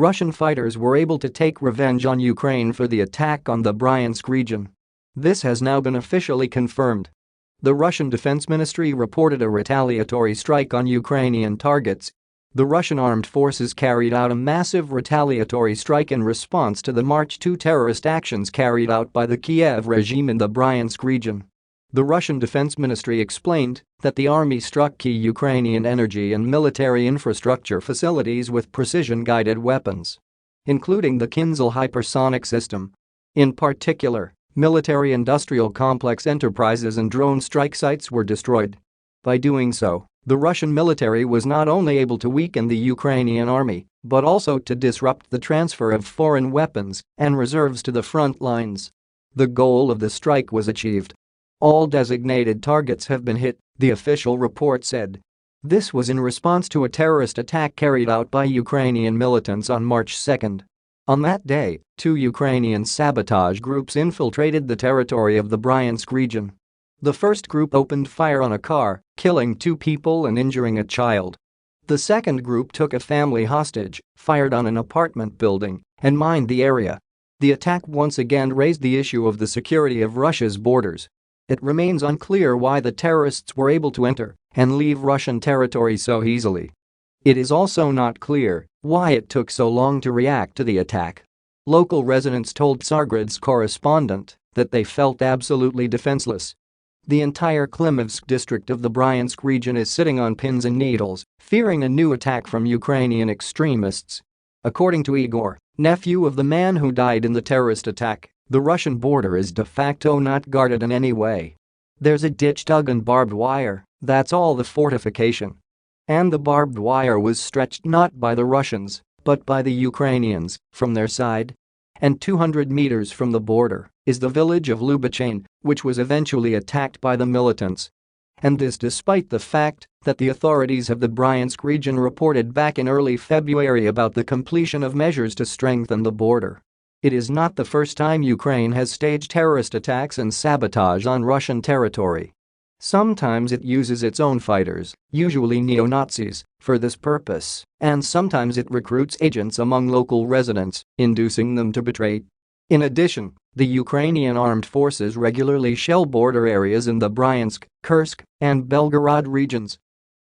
Russian fighters were able to take revenge on Ukraine for the attack on the Bryansk region. This has now been officially confirmed. The Russian Defense Ministry reported a retaliatory strike on Ukrainian targets. The Russian armed forces carried out a massive retaliatory strike in response to the March 2 terrorist actions carried out by the Kiev regime in the Bryansk region. The Russian Defense Ministry explained that the army struck key Ukrainian energy and military infrastructure facilities with precision-guided weapons, including the Kinzhal hypersonic system. In particular, military-industrial complex enterprises and drone strike sites were destroyed. By doing so, the Russian military was not only able to weaken the Ukrainian army, but also to disrupt the transfer of foreign weapons and reserves to the front lines. The goal of the strike was achieved. All designated targets have been hit, the official report said. This was in response to a terrorist attack carried out by Ukrainian militants on March 2. On that day, 2 Ukrainian sabotage groups infiltrated the territory of the Bryansk region. The first group opened fire on a car, killing 2 people and injuring a child. The second group took a family hostage, fired on an apartment building, and mined the area. The attack once again raised the issue of the security of Russia's borders. It remains unclear why the terrorists were able to enter and leave Russian territory so easily. It is also not clear why it took so long to react to the attack. Local residents told Tsargrad's correspondent that they felt absolutely defenseless. The entire Klimivsk district of the Bryansk region is sitting on pins and needles, fearing a new attack from Ukrainian extremists. According to Igor, nephew of the man who died in the terrorist attack, the Russian border is de facto not guarded in any way. There's a ditch dug and barbed wire, that's all the fortification. And the barbed wire was stretched not by the Russians, but by the Ukrainians, from their side. And 200 meters from the border is the village of Lubachane, which was eventually attacked by the militants. And this despite the fact that the authorities of the Bryansk region reported back in early February about the completion of measures to strengthen the border. It is not the first time Ukraine has staged terrorist attacks and sabotage on Russian territory. Sometimes it uses its own fighters, usually neo-Nazis, for this purpose, and sometimes it recruits agents among local residents, inducing them to betray. In addition, the Ukrainian armed forces regularly shell border areas in the Bryansk, Kursk, and Belgorod regions,